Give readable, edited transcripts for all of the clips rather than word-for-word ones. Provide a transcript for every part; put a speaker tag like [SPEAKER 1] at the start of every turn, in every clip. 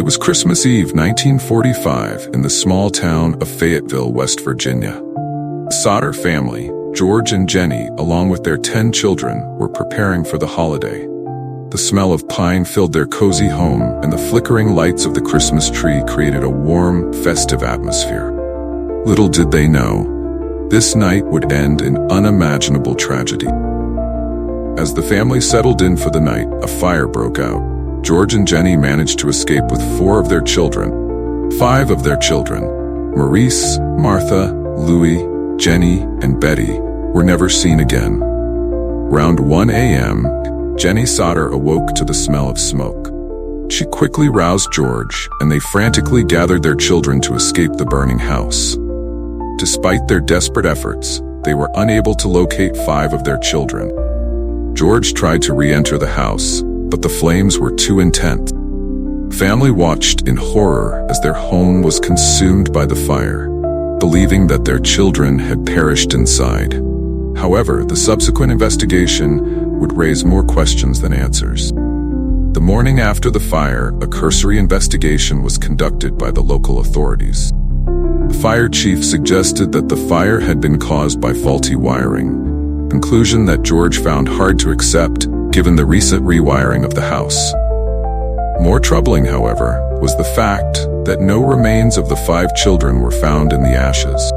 [SPEAKER 1] It was Christmas Eve, 1945, in the small town of Fayetteville, West Virginia. The Sodder family, George and Jenny, along with their 10 children, were preparing for the holiday. The smell of pine filled their cozy home, and the flickering lights of the Christmas tree created a warm, festive atmosphere. Little did they know, this night would end in unimaginable tragedy. As the family settled in for the night, a fire broke out. George and Jenny managed to escape with 4 of their children. 5 of their children, Maurice, Martha, Louis, Jenny, and Betty, were never seen again. Around 1 a.m., Jenny Sodder awoke to the smell of smoke. She quickly roused George, and they frantically gathered their children to escape the burning house. Despite their desperate efforts, they were unable to locate 5 of their children. George tried to re-enter the house, but the flames were too intense. Family watched in horror as their home was consumed by the fire, believing that their children had perished inside. However, the subsequent investigation would raise more questions than answers. The morning after the fire, a cursory investigation was conducted by the local authorities. The fire chief suggested that the fire had been caused by faulty wiring, a conclusion that George found hard to accept given the recent rewiring of the house. More troubling, however, was the fact that no remains of the 5 children were found in the ashes.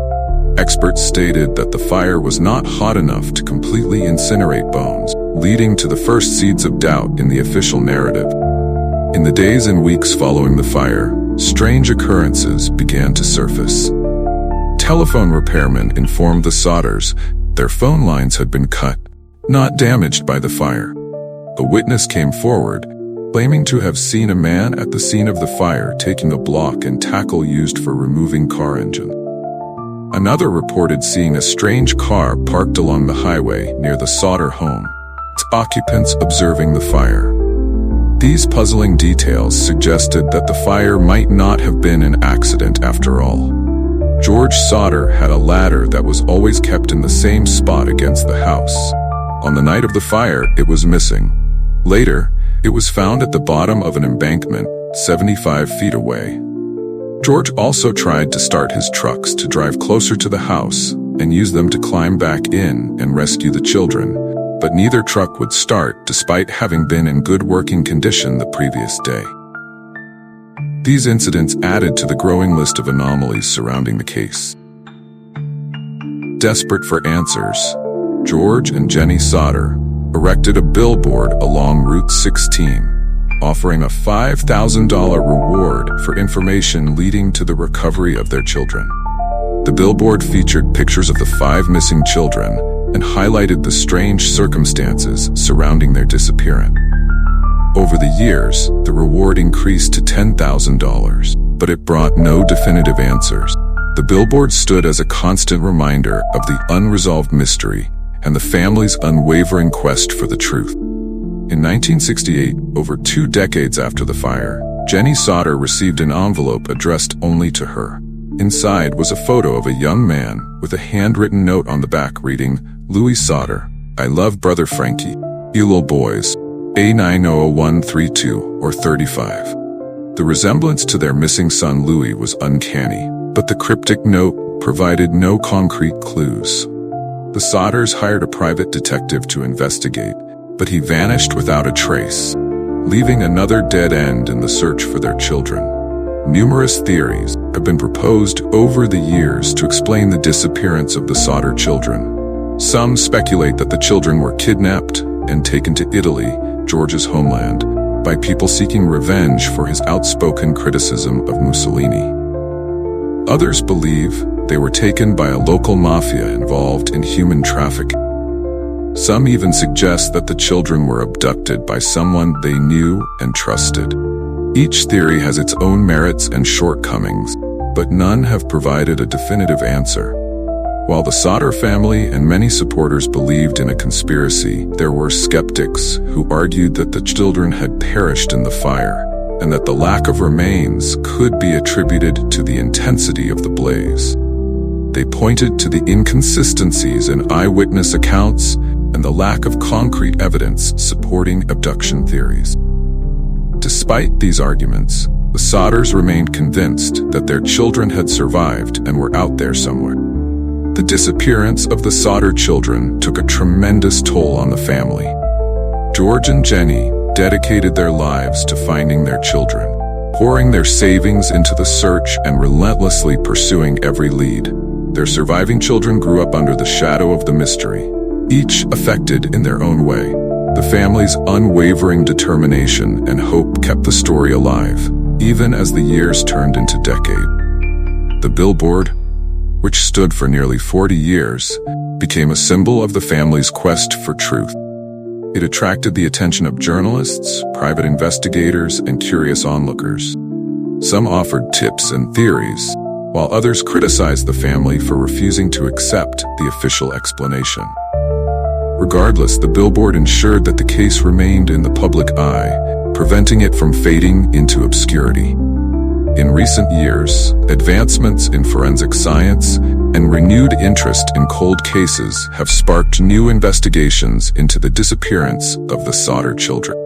[SPEAKER 1] Experts stated that the fire was not hot enough to completely incinerate bones, leading to the first seeds of doubt in the official narrative. In the days and weeks following the fire, strange occurrences began to surface. Telephone repairmen informed the Sodders their phone lines had been cut, not damaged by the fire. A witness came forward, claiming to have seen a man at the scene of the fire taking a block and tackle used for removing car engine. Another reported seeing a strange car parked along the highway near the Sodder home, its occupants observing the fire. These puzzling details suggested that the fire might not have been an accident after all. George Sodder had a ladder that was always kept in the same spot against the house. On the night of the fire, it was missing. Later, it was found at the bottom of an embankment, 75 feet away. George also tried to start his trucks to drive closer to the house and use them to climb back in and rescue the children, but neither truck would start despite having been in good working condition the previous day. These incidents added to the growing list of anomalies surrounding the case. Desperate for answers, George and Jenny Sodder erected a billboard along Route 16, offering a $5,000 reward for information leading to the recovery of their children. The billboard featured pictures of the 5 missing children and highlighted the strange circumstances surrounding their disappearance. Over the years, the reward increased to $10,000, but it brought no definitive answers. The billboard stood as a constant reminder of the unresolved mystery and the family's unwavering quest for the truth. In 1968, over 2 decades after the fire, Jenny Sodder received an envelope addressed only to her. Inside was a photo of a young man with a handwritten note on the back reading, "Louis Sodder, I love brother Frankie. You little boys, A900132 or 35. The resemblance to their missing son Louis was uncanny, but the cryptic note provided no concrete clues. The Sodders hired a private detective to investigate, but he vanished without a trace, leaving another dead end in the search for their children. Numerous theories have been proposed over the years to explain the disappearance of the Sodder children. Some speculate that the children were kidnapped and taken to Italy, George's homeland, by people seeking revenge for his outspoken criticism of Mussolini. Others believe they were taken by a local mafia involved in human trafficking. Some even suggest that the children were abducted by someone they knew and trusted. Each theory has its own merits and shortcomings, but none have provided a definitive answer. While the Sodder family and many supporters believed in a conspiracy, there were skeptics who argued that the children had perished in the fire, and that the lack of remains could be attributed to the intensity of the blaze. They pointed to the inconsistencies in eyewitness accounts and the lack of concrete evidence supporting abduction theories. Despite these arguments, The Sodders remained convinced that their children had survived and were out there somewhere. The disappearance of the Sodder children took a tremendous toll on the family. George and Jenny dedicated their lives to finding their children, pouring their savings into the search and relentlessly pursuing every lead. Their surviving children grew up under the shadow of the mystery, each affected in their own way. The family's unwavering determination and hope kept the story alive, even as the years turned into decades. The billboard, which stood for nearly 40 years, became a symbol of the family's quest for truth. It attracted the attention of journalists, private investigators, and curious onlookers. Some offered tips and theories, while others criticized the family for refusing to accept the official explanation. Regardless, the billboard ensured that the case remained in the public eye, preventing it from fading into obscurity. In recent years, advancements in forensic science and renewed interest in cold cases have sparked new investigations into the disappearance of the Sodder children.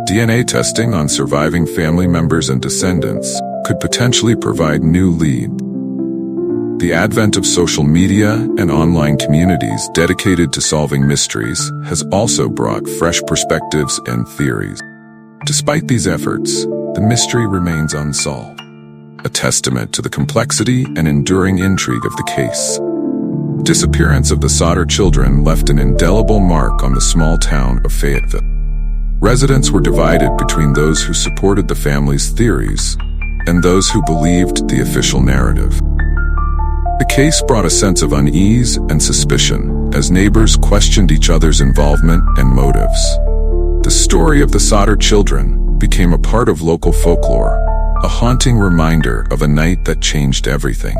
[SPEAKER 1] DNA testing on surviving family members and descendants could potentially provide new leads. The advent of social media and online communities dedicated to solving mysteries has also brought fresh perspectives and theories. Despite these efforts, the mystery remains unsolved, a testament to the complexity and enduring intrigue of the case. The disappearance of the Sodder children left an indelible mark on the small town of Fayetteville. Residents were divided between those who supported the family's theories and those who believed the official narrative. The case brought a sense of unease and suspicion as neighbors questioned each other's involvement and motives. The story of the Sodder children became a part of local folklore, a haunting reminder of a night that changed everything.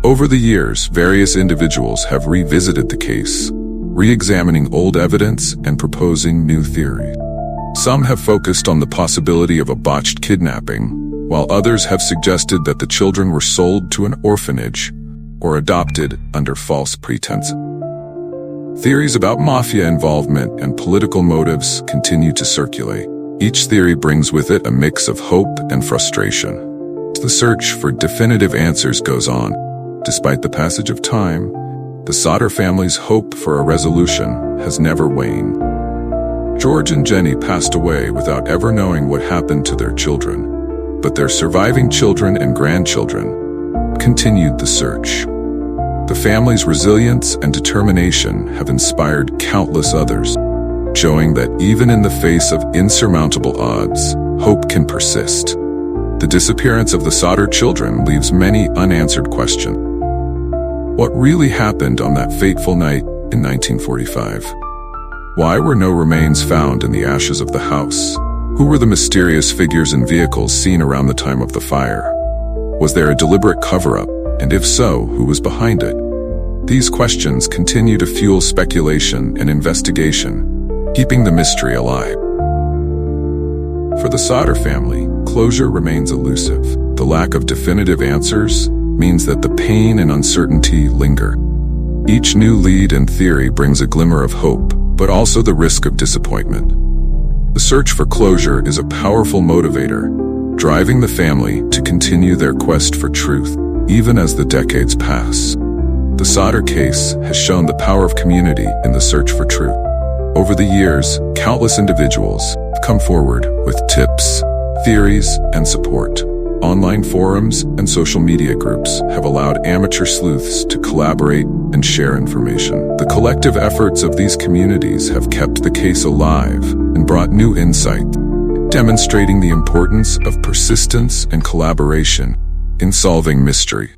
[SPEAKER 1] Over the years, various individuals have revisited the case, re-examining old evidence and proposing new theories. Some have focused on the possibility of a botched kidnapping, while others have suggested that the children were sold to an orphanage or adopted under false pretenses. Theories about mafia involvement and political motives continue to circulate. Each theory brings with it a mix of hope and frustration. The search for definitive answers goes on. Despite the passage of time, the Sodder family's hope for a resolution has never waned. George and Jenny passed away without ever knowing what happened to their children, but their surviving children and grandchildren continued the search. The family's resilience and determination have inspired countless others, showing that even in the face of insurmountable odds, hope can persist. The disappearance of the Sodder children leaves many unanswered questions. What really happened on that fateful night in 1945? Why were no remains found in the ashes of the house? Who were the mysterious figures and vehicles seen around the time of the fire? Was there a deliberate cover-up? And if so, who was behind it? These questions continue to fuel speculation and investigation, keeping the mystery alive. For the Sodder family, closure remains elusive. The lack of definitive answers means that the pain and uncertainty linger. Each new lead and theory brings a glimmer of hope, but also the risk of disappointment. The search for closure is a powerful motivator, driving the family to continue their quest for truth, even as the decades pass. The Sodder case has shown the power of community in the search for truth. Over the years, countless individuals have come forward with tips, theories, and support. Online forums and social media groups have allowed amateur sleuths to collaborate and share information. The collective efforts of these communities have kept the case alive and brought new insight, demonstrating the importance of persistence and collaboration in solving mystery.